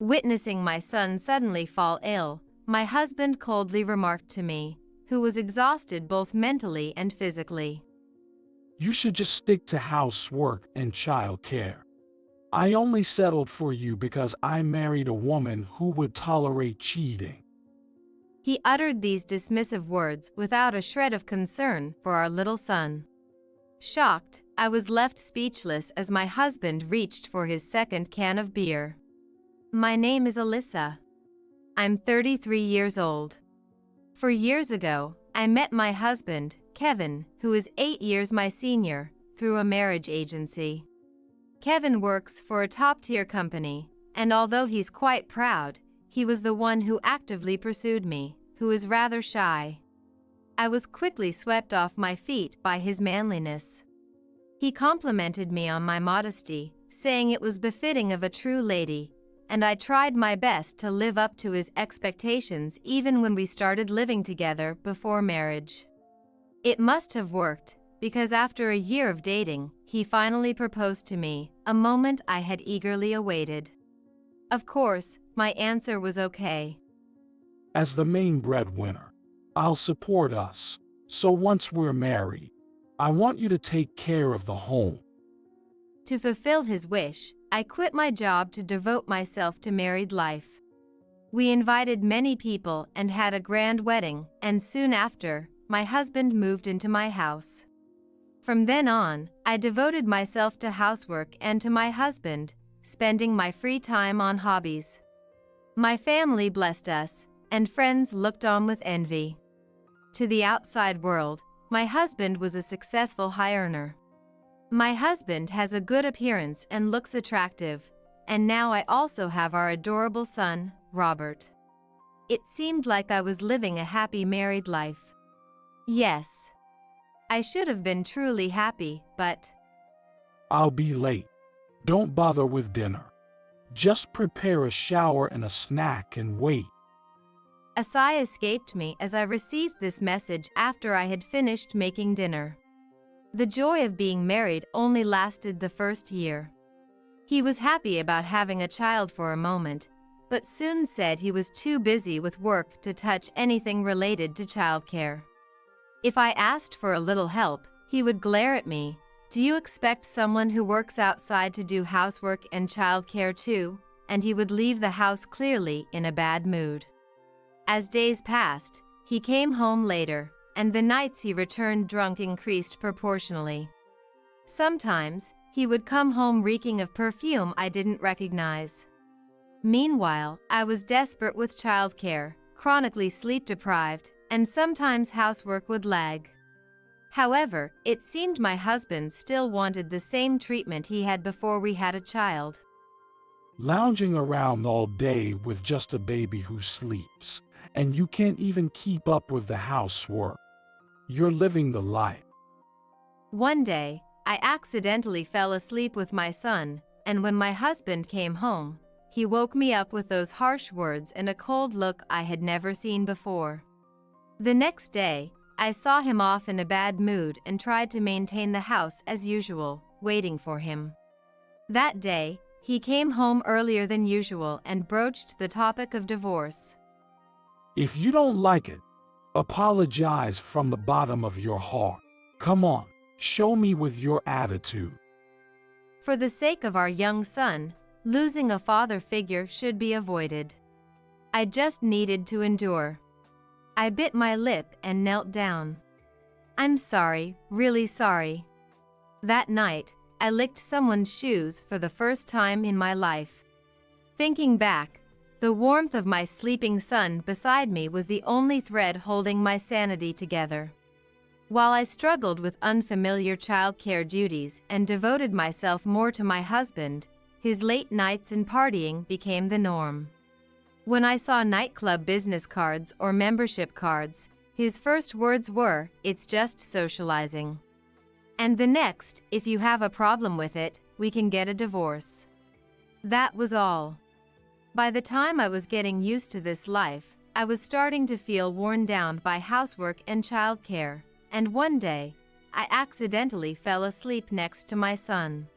Witnessing my son suddenly fall ill, my husband coldly remarked to me, who was exhausted both mentally and physically. You should just stick to housework and childcare. I only settled for you because I married a woman who would tolerate cheating. He uttered these dismissive words without a shred of concern for our little son. Shocked, I was left speechless as my husband reached for his second can of beer. My name is Alyssa. I'm 33 years old. 4 years ago, I met my husband, Kevin, who is 8 years my senior, through a marriage agency. Kevin works for a top-tier company, and although he's quite proud, he was the one who actively pursued me, who is rather shy. I was quickly swept off my feet by his manliness. He complimented me on my modesty, saying it was befitting of a true lady, and I tried my best to live up to his expectations even when we started living together before marriage. It must have worked, because after a year of dating, he finally proposed to me, a moment I had eagerly awaited. Of course, my answer was okay. As the main breadwinner, I'll support us. So once we're married, I want you to take care of the home. To fulfill his wish, I quit my job to devote myself to married life. We invited many people and had a grand wedding, and soon after, my husband moved into my house. From then on, I devoted myself to housework and to my husband, spending my free time on hobbies. My family blessed us, and friends looked on with envy. To the outside world, my husband was a successful high earner. My husband has a good appearance and looks attractive, and now I also have our adorable son, Robert. It seemed like I was living a happy married life. Yes, I should have been truly happy, but... I'll be late. Don't bother with dinner. Just prepare a shower and a snack and wait. A sigh escaped me as I received this message after I had finished making dinner. The joy of being married only lasted the first year. He was happy about having a child for a moment, but soon said he was too busy with work to touch anything related to childcare. If I asked for a little help, he would glare at me. Do you expect someone who works outside to do housework and childcare too? And he would leave the house clearly in a bad mood. As days passed, he came home later, and the nights he returned drunk increased proportionally. Sometimes, he would come home reeking of perfume I didn't recognize. Meanwhile, I was desperate with childcare, chronically sleep-deprived, and sometimes housework would lag. However, it seemed my husband still wanted the same treatment he had before we had a child. Lounging around all day with just a baby who sleeps, and you can't even keep up with the housework. You're living the life. One day, I accidentally fell asleep with my son, and when my husband came home, he woke me up with those harsh words and a cold look I had never seen before. The next day, I saw him off in a bad mood and tried to maintain the house as usual, waiting for him. That day, he came home earlier than usual and broached the topic of divorce. If you don't like it, apologize from the bottom of your heart. Come on, show me with your attitude. For the sake of our young son, losing a father figure should be avoided. I just needed to endure. I bit my lip and knelt down. I'm sorry, really sorry. That night, I licked someone's shoes for the first time in my life. Thinking back, the warmth of my sleeping son beside me was the only thread holding my sanity together. While I struggled with unfamiliar childcare duties and devoted myself more to my husband, his late nights and partying became the norm. When I saw nightclub business cards or membership cards, his first words were, "It's just socializing." And the next, "If you have a problem with it, we can get a divorce." That was all. By the time I was getting used to this life, I was starting to feel worn down by housework and childcare, and one day, I accidentally fell asleep next to my son.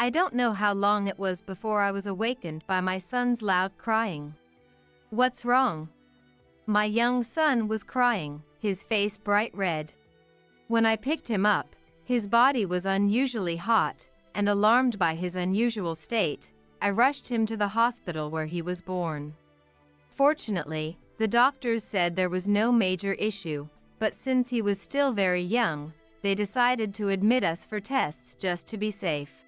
I don't know how long it was before I was awakened by my son's loud crying. "What's wrong?" My young son was crying, his face bright red. When I picked him up, his body was unusually hot, and alarmed by his unusual state, I rushed him to the hospital where he was born. Fortunately, the doctors said there was no major issue, but since he was still very young, they decided to admit us for tests just to be safe.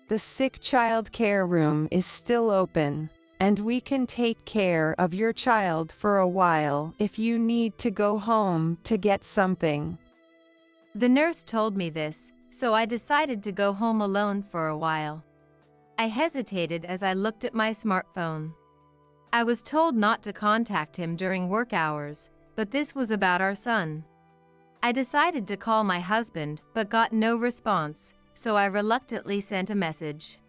The sick child care room is still open, and we can take care of your child for a while if you need to go home to get something. The nurse told me this, so I decided to go home alone for a while. I hesitated as I looked at my smartphone. I was told not to contact him during work hours, but this was about our son. I decided to call my husband but got no response, so I reluctantly sent a message.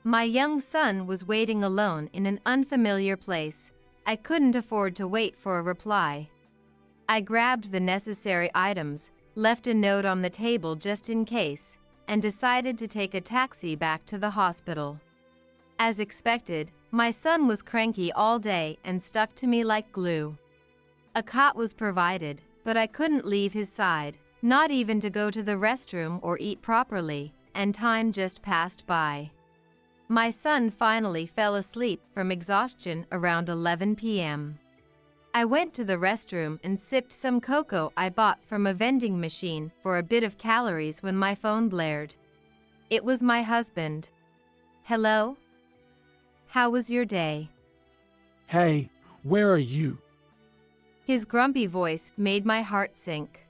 My young son was waiting alone in an unfamiliar place. I couldn't afford to wait for a reply. I grabbed the necessary items, left a note on the table just in case, and decided to take a taxi back to the hospital. As expected, my son was cranky all day and stuck to me like glue. A cot was provided, but I couldn't leave his side, not even to go to the restroom or eat properly, and time just passed by. My son finally fell asleep from exhaustion around 11 p.m. I went to the restroom and sipped some cocoa I bought from a vending machine for a bit of calories when my phone blared. It was my husband. "Hello? How was your day?" Hey, where are you? His grumpy voice made my heart sink.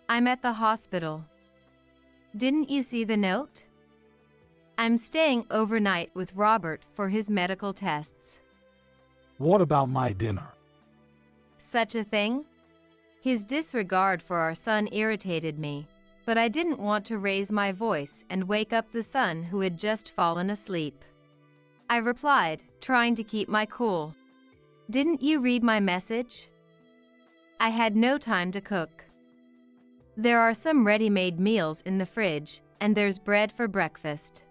"I'm at the hospital." "Didn't you see the note?" "I'm staying overnight with Robert for his medical tests." What about my dinner? Such a thing? His disregard for our son irritated me, but I didn't want to raise my voice and wake up the son who had just fallen asleep. I replied, trying to keep my cool. "Didn't you read my message?" I had no time to cook. "There are some ready-made meals in the fridge, and there's bread for breakfast.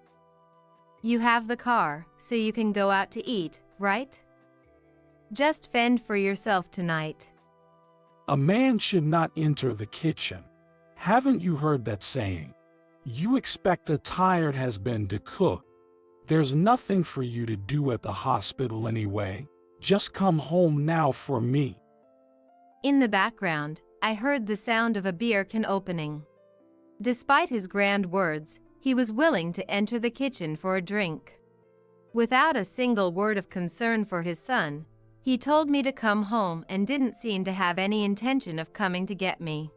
You have the car, so you can go out to eat, right? Just fend for yourself tonight." A man should not enter the kitchen. Haven't you heard that saying? You expect a tired husband to cook. There's nothing for you to do at the hospital anyway. Just come home now for me. In the background, I heard the sound of a beer can opening. Despite his grand words, he was willing to enter the kitchen for a drink. Without a single word of concern for his son, he told me to come home and didn't seem to have any intention of coming to get me.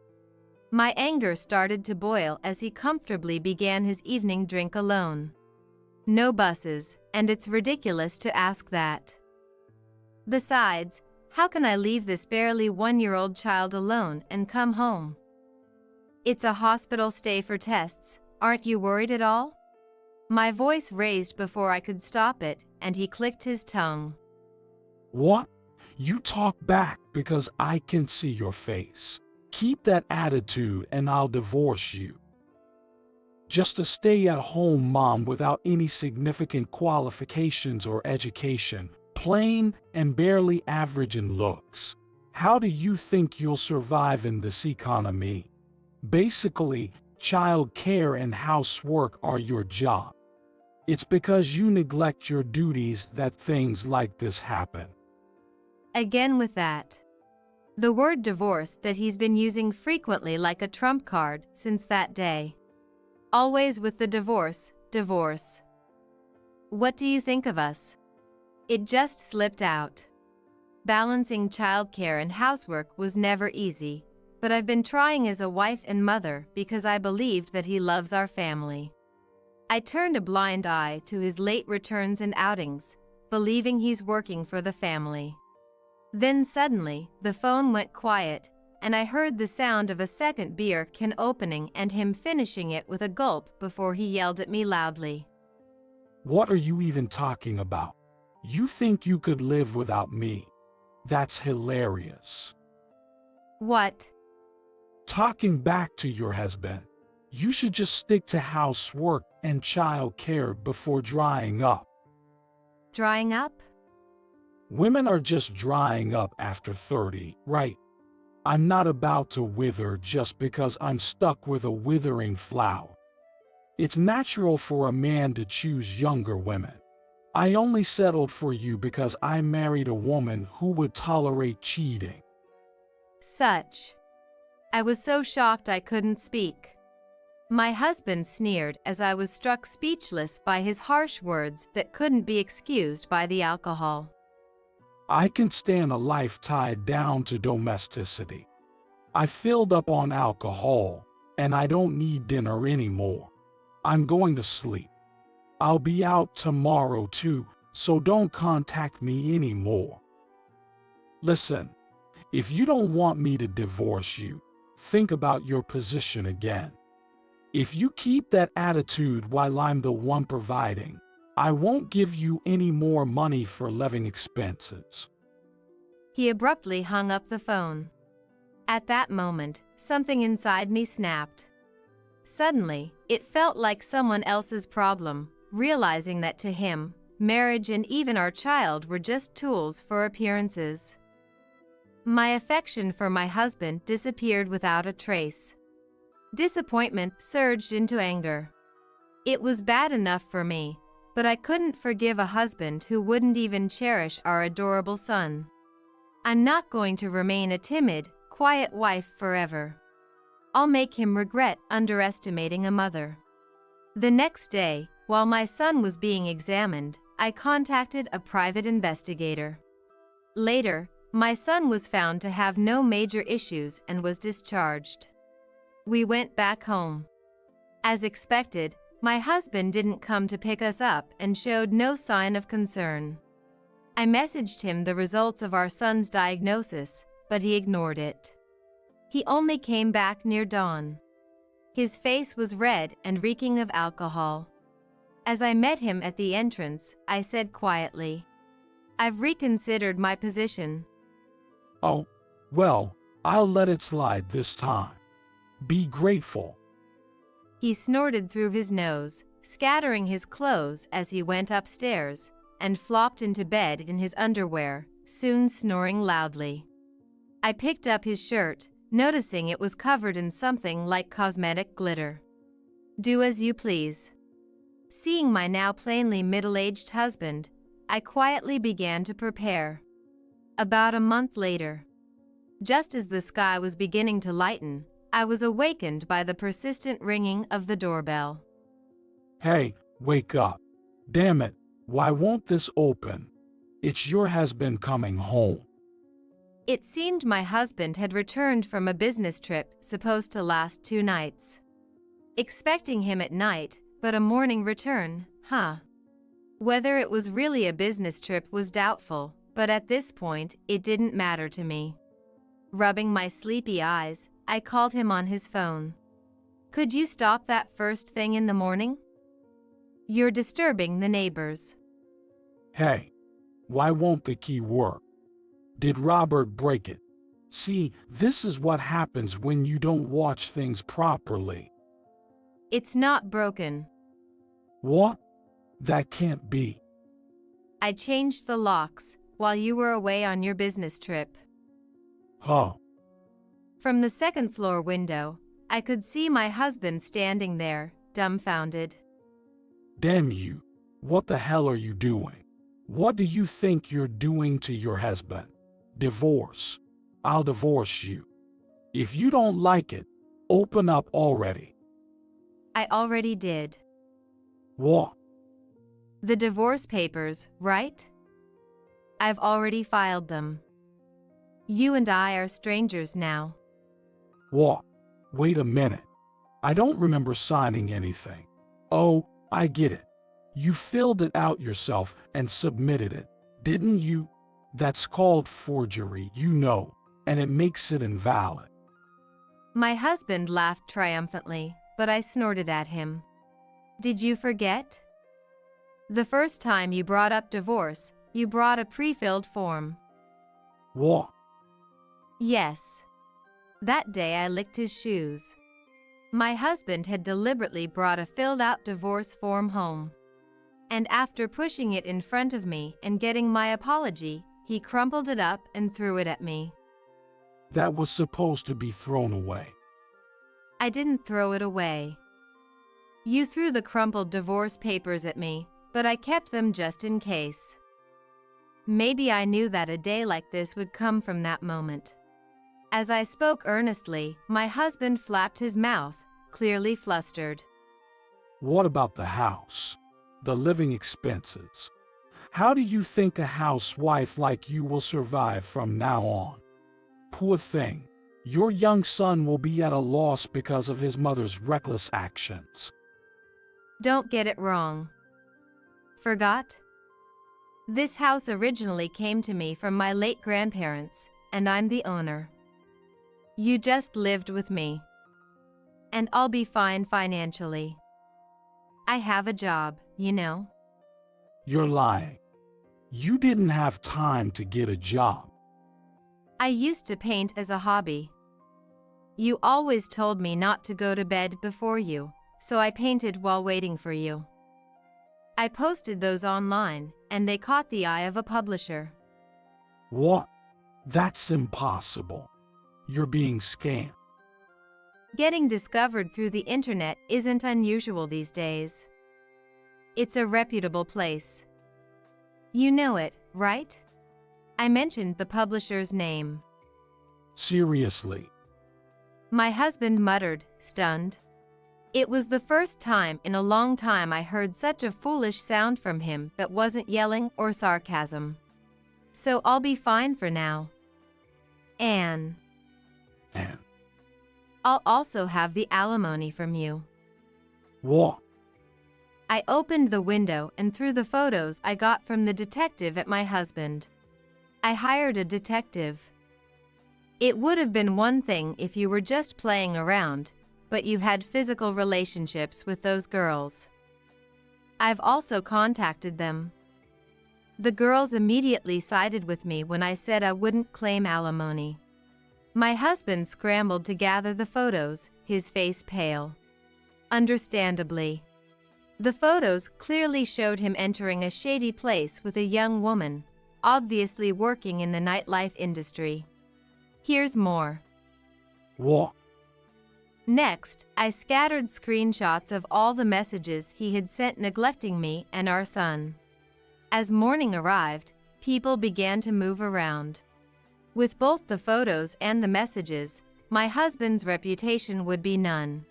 My anger started to boil as he comfortably began his evening drink alone. No buses, and it's ridiculous to ask that. Besides, how can I leave this barely one-year-old child alone and come home? It's a hospital stay for tests, aren't you worried at all? My voice raised before I could stop it, and he clicked his tongue. What? You talk back because I can see your face. Keep that attitude and I'll divorce you. Just a stay-at-home mom without any significant qualifications or education, plain and barely average in looks. How do you think you'll survive in this economy? Basically, child care and housework are your job. It's because you neglect your duties that things like this happen. Again with that. The word divorce that he's been using frequently like a trump card since that day. Always with the divorce, divorce. What do you think of us? It just slipped out. Balancing childcare and housework was never easy, but I've been trying as a wife and mother because I believed that he loves our family. I turned a blind eye to his late returns and outings, believing he's working for the family. Then suddenly, the phone went quiet, and I heard the sound of a second beer can opening and him finishing it with a gulp before he yelled at me loudly. What are you even talking about? You think you could live without me? That's hilarious. What? Talking back to your husband. You should just stick to housework and child care before drying up. Drying up? Women are just drying up after 30, right? I'm not about to wither just because I'm stuck with a withering flower. It's natural for a man to choose younger women. I only settled for you because I married a woman who would tolerate cheating. Such. I was so shocked I couldn't speak. My husband sneered as I was struck speechless by his harsh words that couldn't be excused by the alcohol. I can stand a life tied down to domesticity. I filled up on alcohol, and I don't need dinner anymore. I'm going to sleep. I'll be out tomorrow too, so don't contact me anymore. Listen, if you don't want me to divorce you, think about your position again. If you keep that attitude while I'm the one providing, I won't give you any more money for living expenses. He abruptly hung up the phone. At that moment, something inside me snapped. Suddenly, it felt like someone else's problem, realizing that to him, marriage and even our child were just tools for appearances. My affection for my husband disappeared without a trace. Disappointment surged into anger. It was bad enough for me, but I couldn't forgive a husband who wouldn't even cherish our adorable son. I'm not going to remain a timid, quiet wife forever. I'll make him regret underestimating a mother. The next day, while my son was being examined, I contacted a private investigator. Later, my son was found to have no major issues and was discharged. We went back home. As expected, my husband didn't come to pick us up and showed no sign of concern. I messaged him the results of our son's diagnosis, but he ignored it. He only came back near dawn. His face was red and reeking of alcohol. As I met him at the entrance, I said quietly, "I've reconsidered my position." Oh, well, I'll let it slide this time. Be grateful. He snorted through his nose, scattering his clothes as he went upstairs, and flopped into bed in his underwear, soon snoring loudly. I picked up his shirt, noticing it was covered in something like cosmetic glitter. Do as you please. Seeing my now plainly middle-aged husband, I quietly began to prepare. About a month later, just as the sky was beginning to lighten, I was awakened by the persistent ringing of the doorbell. Hey, wake up. Damn it, why won't this open? It's your husband coming home. It seemed my husband had returned from a business trip supposed to last 2 nights. Expecting him at night, but a morning return, huh? Whether it was really a business trip was doubtful, but at this point, it didn't matter to me. Rubbing my sleepy eyes, I called him on his phone. "Could you stop that first thing in the morning? You're disturbing the neighbors." Hey, why won't the key work? Did Robert break it? See, this is what happens when you don't watch things properly. "It's not broken." What? That can't be. "I changed the locks while you were away on your business trip." Huh. From the second-floor window, I could see my husband standing there, dumbfounded. Damn you. What the hell are you doing? What do you think you're doing to your husband? Divorce. I'll divorce you. If you don't like it, open up already. I already did. What? The divorce papers, right? I've already filed them. You and I are strangers now. What? Wait a minute. I don't remember signing anything. Oh, I get it. You filled it out yourself and submitted it, didn't you? That's called forgery, you know, and it makes it invalid. My husband laughed triumphantly, but I snorted at him. Did you forget? The first time you brought up divorce, you brought a pre-filled form. What? Yes. That day I licked his shoes. My husband had deliberately brought a filled-out divorce form home. And after pushing it in front of me and getting my apology, he crumpled it up and threw it at me. That was supposed to be thrown away. I didn't throw it away. You threw the crumpled divorce papers at me, but I kept them just in case. Maybe I knew that a day like this would come from that moment. As I spoke earnestly, my husband flapped his mouth, clearly flustered. What about the house? The living expenses? How do you think a housewife like you will survive from now on? Poor thing. Your young son will be at a loss because of his mother's reckless actions. Don't get it wrong. Forgot? This house originally came to me from my late grandparents, and I'm the owner. You just lived with me. And I'll be fine financially. I have a job, you know. You're lying. You didn't have time to get a job. I used to paint as a hobby. You always told me not to go to bed before you, so I painted while waiting for you. I posted those online, and they caught the eye of a publisher. What? That's impossible. You're being scammed. Getting discovered through the internet isn't unusual these days. It's a reputable place. You know it, right? I mentioned the publisher's name. Seriously? My husband muttered, stunned. It was the first time in a long time I heard such a foolish sound from him that wasn't yelling or sarcasm. So I'll be fine for now. Anne. And I'll also have the alimony from you. what? I opened the window and threw the photos I got from the detective at my husband. I hired a detective. It would have been one thing if you were just playing around, but you had physical relationships with those girls. I've also contacted them. The girls immediately sided with me when I said I wouldn't claim alimony. My husband scrambled to gather the photos, his face pale. Understandably. The photos clearly showed him entering a shady place with a young woman, obviously working in the nightlife industry. Here's more. What? Next, I scattered screenshots of all the messages he had sent neglecting me and our son. As morning arrived, people began to move around. With both the photos and the messages, my husband's reputation would be none.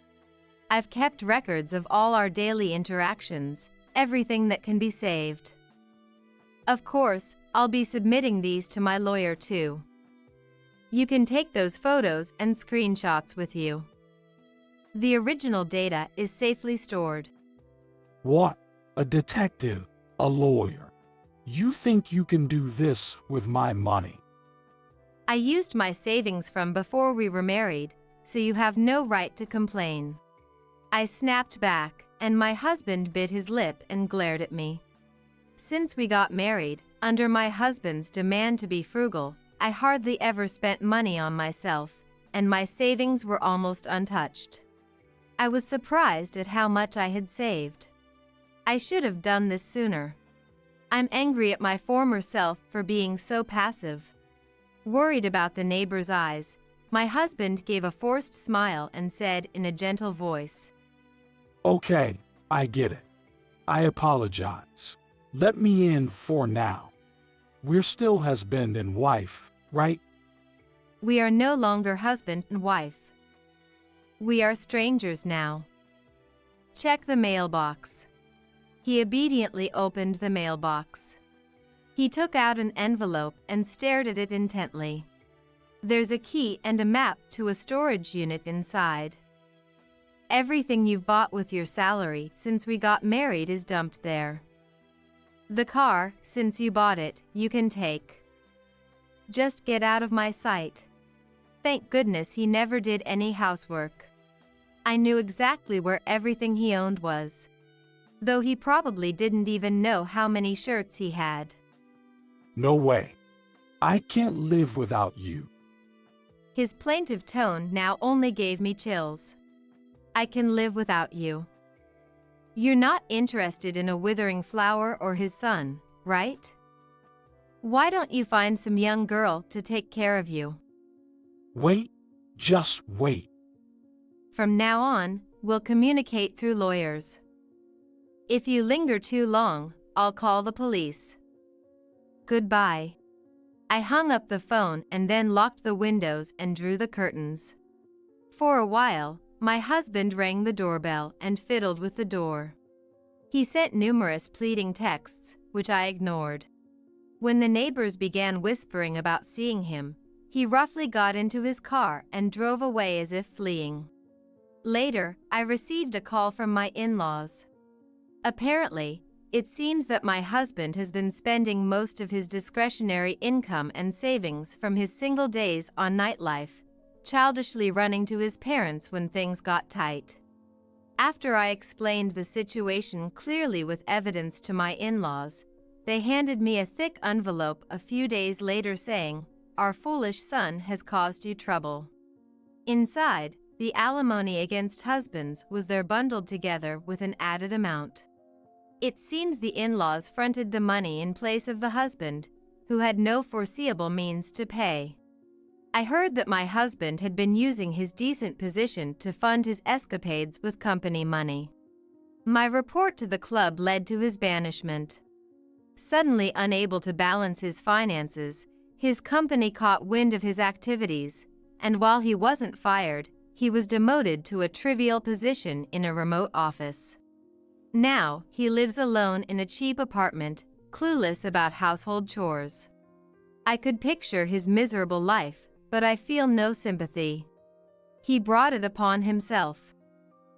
I've kept records of all our daily interactions, everything that can be saved. Of course, I'll be submitting these to my lawyer too. You can take those photos and screenshots with you. The original data is safely stored. What? A detective? A lawyer? You think you can do this with my money? I used my savings from before we were married, so you have no right to complain. I snapped back, and my husband bit his lip and glared at me. Since we got married, under my husband's demand to be frugal, I hardly ever spent money on myself, and my savings were almost untouched. I was surprised at how much I had saved. I should have done this sooner. I'm angry at my former self for being so passive. Worried about the neighbor's eyes, my husband gave a forced smile and said in a gentle voice, Okay, I get it. I apologize. Let me in for now. We're still husband and wife, right? We are no longer husband and wife. We are strangers now. Check the mailbox. He obediently opened the mailbox. He took out an envelope and stared at it intently. There's a key and a map to a storage unit inside. Everything you've bought with your salary since we got married is dumped there. The car, since you bought it, you can take. Just get out of my sight. Thank goodness he never did any housework. I knew exactly where everything he owned was. Though he probably didn't even know how many shirts he had. No way. I can't live without you. His plaintive tone now only gave me chills. I can live without you. You're not interested in a withering flower or his son, right? Why don't you find some young girl to take care of you? Wait, just wait. From now on, we'll communicate through lawyers. If you linger too long, I'll call the police. Goodbye. I hung up the phone and then locked the windows and drew the curtains. For a while, my husband rang the doorbell and fiddled with the door. He sent numerous pleading texts, which I ignored. When the neighbors began whispering about seeing him, he roughly got into his car and drove away as if fleeing. Later, I received a call from my in-laws. Apparently, it seems that my husband has been spending most of his discretionary income and savings from his single days on nightlife, childishly running to his parents when things got tight. After I explained the situation clearly with evidence to my in-laws, they handed me a thick envelope a few days later saying, "Our foolish son has caused you trouble." Inside, the alimony against husbands was there bundled together with an added amount. It seems the in-laws fronted the money in place of the husband, who had no foreseeable means to pay. I heard that my husband had been using his decent position to fund his escapades with company money. My report to the club led to his banishment. Suddenly unable to balance his finances, his company caught wind of his activities, and while he wasn't fired, he was demoted to a trivial position in a remote office. Now, he lives alone in a cheap apartment, clueless about household chores. I could picture his miserable life, but I feel no sympathy. He brought it upon himself.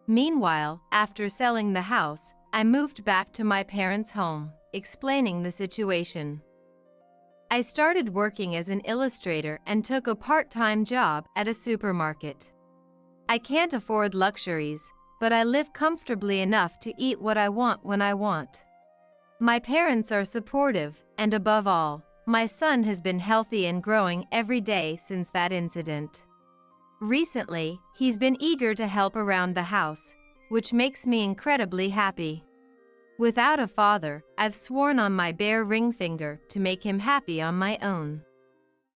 Meanwhile, after selling the house, I moved back to my parents' home, explaining the situation. I started working as an illustrator and took a part-time job at a supermarket. I can't afford luxuries, but I live comfortably enough to eat what I want when I want. My parents are supportive, and above all, my son has been healthy and growing every day since that incident. Recently, he's been eager to help around the house, which makes me incredibly happy. Without a father, I've sworn on my bare ring finger to make him happy on my own.